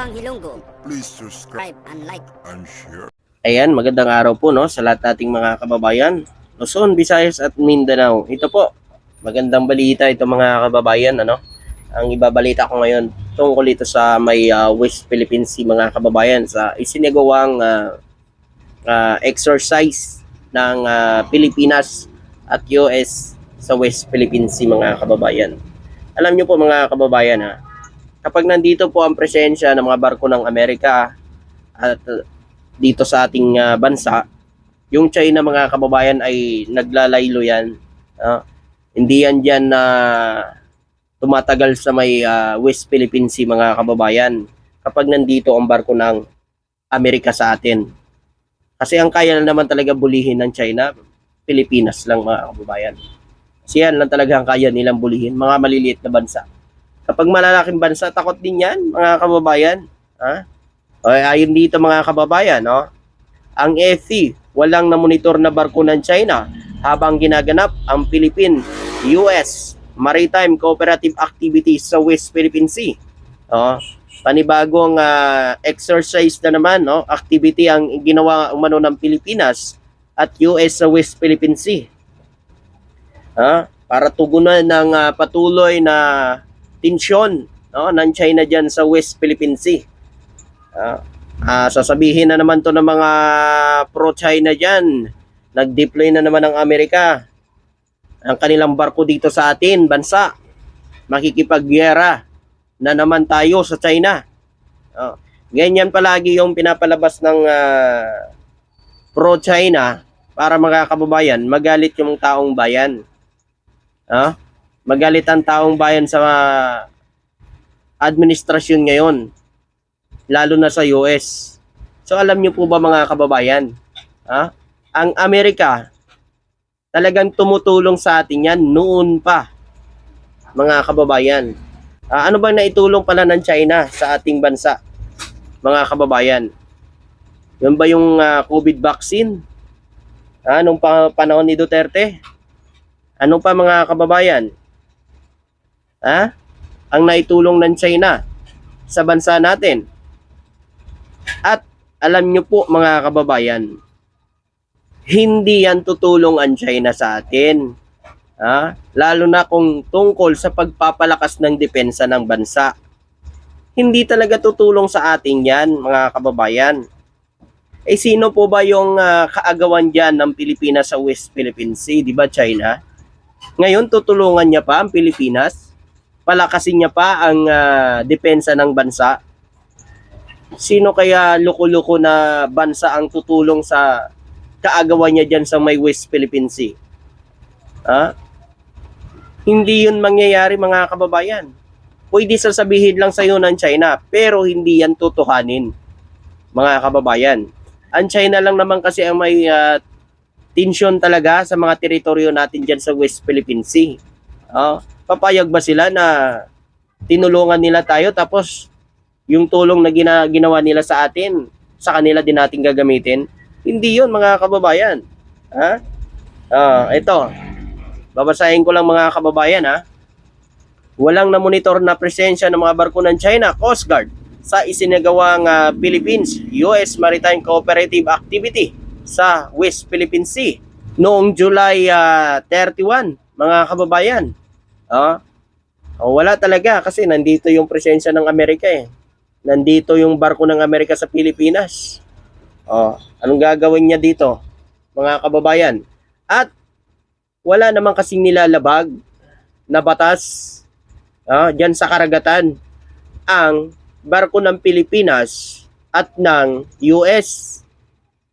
Tabang Ilonggo. Please subscribe Subscribe and like. and share. Ayan, magandang araw po no sa lahat nating mga kababayan, Luzon, Visayas at Mindanao. Ito po, magandang balita ito mga kababayan, ano? Ang ibabalita ko ngayon tungkol ito sa may West Philippine Sea mga kababayan sa isinagawang exercise ng Pilipinas at US sa West Philippine Sea mga kababayan. Alam niyo po mga kababayan kapag nandito po ang presensya ng mga barko ng Amerika at dito sa ating bansa, yung China mga kababayan ay naglalaylo yan. Hindi yan dyan na tumatagal sa may West Philippine Sea mga kababayan kapag nandito ang barko ng Amerika sa atin. Kasi ang kaya naman talaga bulihin ng China, Pilipinas lang mga kababayan. Kasi yan lang talaga ang kaya nilang bulihin, mga maliliit na bansa. Kapag malalaking bansa, takot din yan mga kababayan. Ayon dito mga kababayan, ang FE, walang namonitor na barko ng China habang ginaganap ang Philippine-US Maritime Cooperative Activities sa West Philippine Sea. Panibagong exercise na naman, activity ang ginawa umano ng Pilipinas at US sa West Philippine Sea. Para tugunan ng patuloy na tensyon ng China dyan sa West Philippine Sea. Sasabihin na naman to ng mga pro-China dyan. Nag-deploy na naman ng Amerika ang kanilang barko dito sa atin, bansa. Makikipagyera na naman tayo sa China. Ganyan palagi yung pinapalabas ng pro-China para mga kababayan, magalit yung taong bayan. Magalit ang taong bayan sa administrasyon ngayon, lalo na sa US. So alam niyo po ba mga kababayan, ang Amerika talagang tumutulong sa atin yan noon pa mga kababayan. Ano bang naitulong pala ng China sa ating bansa mga kababayan? Yun ba yung COVID vaccine? Nung panahon ni Duterte? Ano pa mga kababayan? Ang naitulong ng China sa bansa natin. At alam nyo po mga kababayan, hindi yan tutulong ang China sa atin. Lalo na kung tungkol sa pagpapalakas ng depensa ng bansa. Hindi talaga tutulong sa atin yan mga kababayan. Sino po ba yung kaagawan dyan ng Pilipinas sa West Philippine Sea? Di ba China? Ngayon tutulungan niya pa ang Pilipinas? Palakasin niya pa ang depensa ng bansa? Sino kaya loko-loko na bansa ang tutulong sa kaagawan niya dyan sa may West Philippine Sea? Hindi yun mangyayari mga kababayan. Pwede sasabihin lang sa'yo ng China, pero hindi yan tutuhanin mga kababayan. Ang China lang naman kasi ang may tensyon talaga sa mga teritoryo natin dyan sa West Philippine Sea. Papayag ba sila na tinulungan nila tayo tapos yung tulong na ginawa nila sa atin, sa kanila din natin gagamitin? Hindi yun mga kababayan. Ito, babasahin ko lang mga kababayan. Walang namonitor na presensya ng mga barko ng China Coast Guard sa isinagawang Philippines-US Maritime Cooperative Activity sa West Philippine Sea noong July 31 mga kababayan. Wala talaga kasi nandito yung presensya ng Amerika Nandito yung barko ng Amerika sa Pilipinas. Anong gagawin niya dito mga kababayan? At wala naman kasing nilalabag na batas dyan sa karagatan ang barko ng Pilipinas at ng US.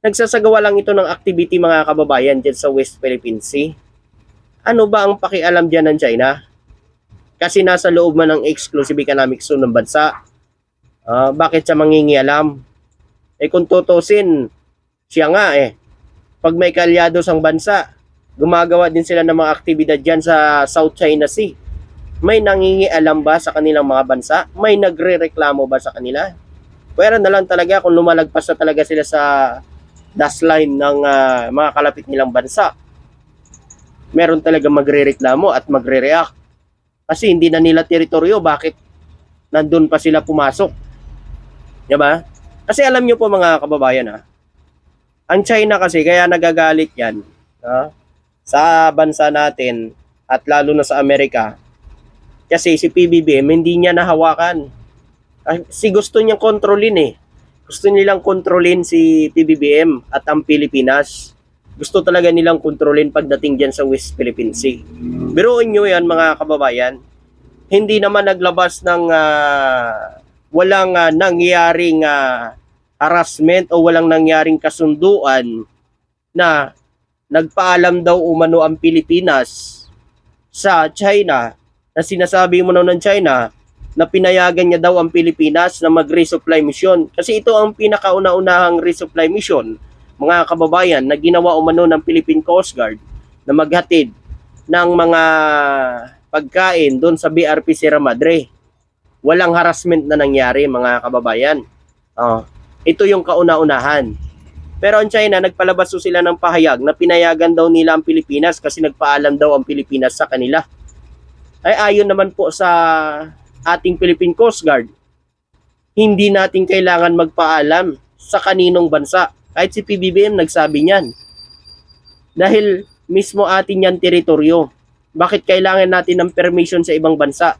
Nagsasagawa lang ito ng activity mga kababayan dyan sa West Philippine Sea. Ano ba ang pakialam dyan ng China? Kasi nasa loob man ng exclusive economic zone ng bansa. Bakit siya mangingialam? Kung tutusin, siya nga pag may kalyado sang bansa, gumagawa din sila ng mga aktibidad dyan sa South China Sea. May nangingialam ba sa kanilang mga bansa? May nagre-reklamo ba sa kanila? Pwera na lang talaga kung lumalagpas na talaga sila sa dasline ng mga kalapit nilang bansa. Meron talaga magre-reklamo at magre-react. Kasi hindi na nila teritoryo, bakit nandun pa sila pumasok? Diba? Kasi alam nyo po mga kababayan ang China kasi kaya nagagalit yan sa bansa natin at lalo na sa Amerika kasi si PBBM hindi niya nahawakan. Kasi gusto niyang kontrolin Gusto nilang kontrolin si PBBM at ang Pilipinas. Gusto talaga nilang kontrolin pagdating dyan sa West Philippine Sea. Biruin nyo yan mga kababayan. Hindi naman naglabas ng walang nangyaring harassment o walang nangyaring kasunduan na nagpaalam daw umano ang Pilipinas sa China na sinasabi mo ng China na pinayagan niya daw ang Pilipinas na mag-resupply mission. Kasi ito ang pinakauna-unahang resupply mission, mga kababayan, na ginawa umano ng Philippine Coast Guard na maghatid ng mga pagkain doon sa BRP Sierra Madre. Walang harassment na nangyari mga kababayan. Ito yung kauna-unahan. Pero ang China, nagpalabas sila ng pahayag na pinayagan daw nila ang Pilipinas kasi nagpaalam daw ang Pilipinas sa kanila. Ay ayon naman po sa ating Philippine Coast Guard, hindi natin kailangan magpaalam sa kaninong bansa. Kahit si PBBM nagsabi niyan. Dahil mismo atin yan teritoryo. Bakit kailangan natin ng permission sa ibang bansa?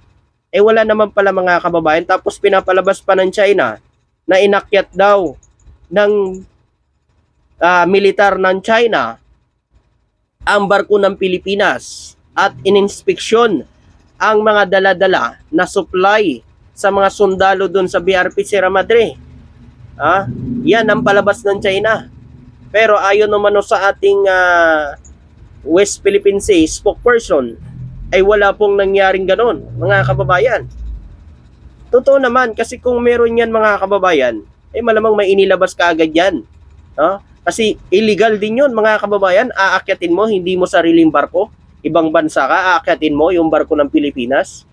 Wala naman pala mga kababayan. Tapos pinapalabas pa ng China na inakyat daw ng militar ng China ang barko ng Pilipinas at ininspeksyon ang mga dala-dala na supply sa mga sundalo doon sa BRP Sierra Madre. Yan ang palabas ng China. Pero ayon naman sa ating West Philippine Sea spokesperson, ay wala pong nangyaring ganon, mga kababayan. Totoo naman, kasi kung meron yan mga kababayan, malamang may inilabas ka agad yan. Kasi illegal din yun mga kababayan, aakyatin mo, hindi mo sariling barko. Ibang bansa ka, aakyatin mo yung barko ng Pilipinas.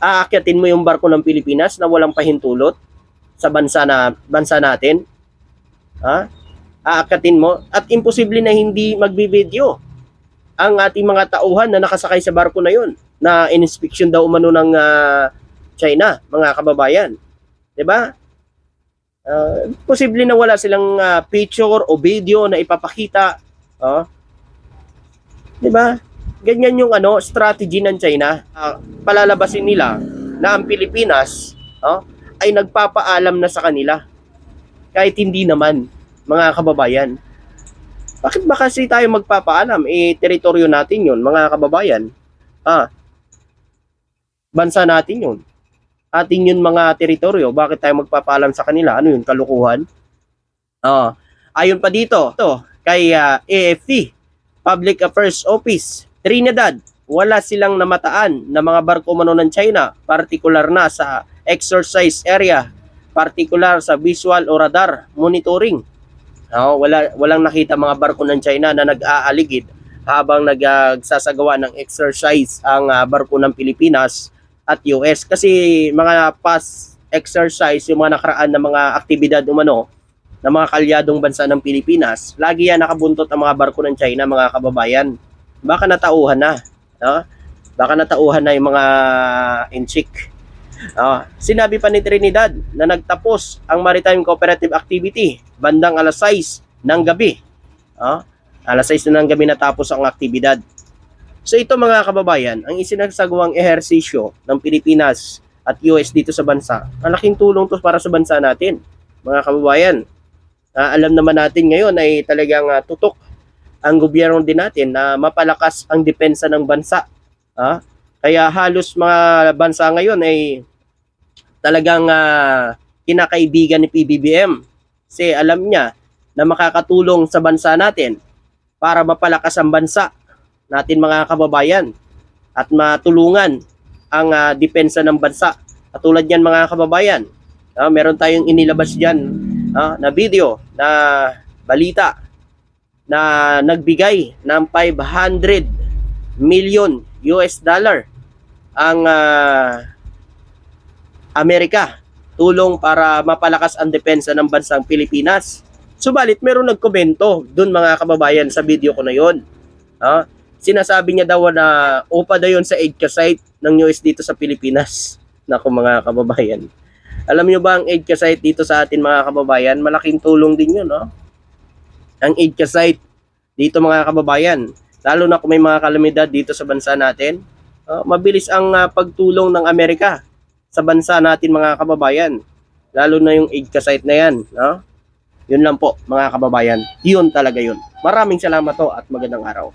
Aakyatin mo yung barko ng Pilipinas na walang pahintulot sa bansa natin. Aakyatin mo at imposible na hindi magbibideo ang ating mga tauhan na nakasakay sa barko na yun na in-inspection daw umano ng China, mga kababayan. 'Di ba? Posible na wala silang picture o video na ipapakita. 'Di ba? Ganyan yung strategy ng China. Palalabasin nila na ang Pilipinas ay nagpapaalam na sa kanila. Kahit hindi naman, mga kababayan. Bakit ba kasi tayo magpapaalam? Teritoryo natin yun, mga kababayan. Bansa natin yun. Atin yun mga teritoryo. Bakit tayo magpapaalam sa kanila? Ano yun? Kalukuhan? Ayon pa dito, kay AFP, Public Affairs Office, Trinidad, wala silang namataan na mga barko mano ng China, partikular na sa exercise area, partikular sa visual o radar monitoring. Walang nakita mga barko ng China na nag-aaligid habang nagsasagawa ng exercise ang barko ng Pilipinas at US. Kasi mga past exercise, yung mga nakaraan na mga aktibidad umano ng mga kalyadong bansa ng Pilipinas, lagi yan nakabuntot ang mga barko ng China, mga kababayan. Baka natauhan na. Baka natauhan na yung mga inchik. Sinabi pa ni Trinidad na nagtapos ang Maritime Cooperative Activity bandang alas 6 ng gabi. Alas 6 na ng gabi natapos ang aktibidad. So ito mga kababayan, ang isinagsagawang ehersisyo ng Pilipinas at US dito sa bansa, malaking tulong to para sa bansa natin, mga kababayan. Alam naman natin ngayon ay talagang tutok ang gobyerno din natin na mapalakas ang depensa ng bansa. Kaya halos mga bansa ngayon ay talagang kinakaibigan ni PBBM. Kasi alam niya na makakatulong sa bansa natin para mapalakas ang bansa natin, mga kababayan, at matulungan ang depensa ng bansa. Katulad yan mga kababayan, meron tayong inilabas dyan na video, na balita na nagbigay ng 500 million US dollar ang Amerika, tulong para mapalakas ang depensa ng bansang Pilipinas. Subalit meron nagkomento doon mga kababayan sa video ko na yon. Sinasabi niya daw na upa daw yun sa EDCA site ng US dito sa Pilipinas. Naku mga kababayan. Alam nyo ba ang aid site dito sa atin mga kababayan? Malaking tulong din yun, no? Ang aid site dito mga kababayan. Lalo na kung may mga kalamidad dito sa bansa natin. Mabilis ang pagtulong ng Amerika sa bansa natin mga kababayan. Lalo na yung aid site na yan, no? Yun lang po mga kababayan. Yun talaga yun. Maraming salamat po at magandang araw.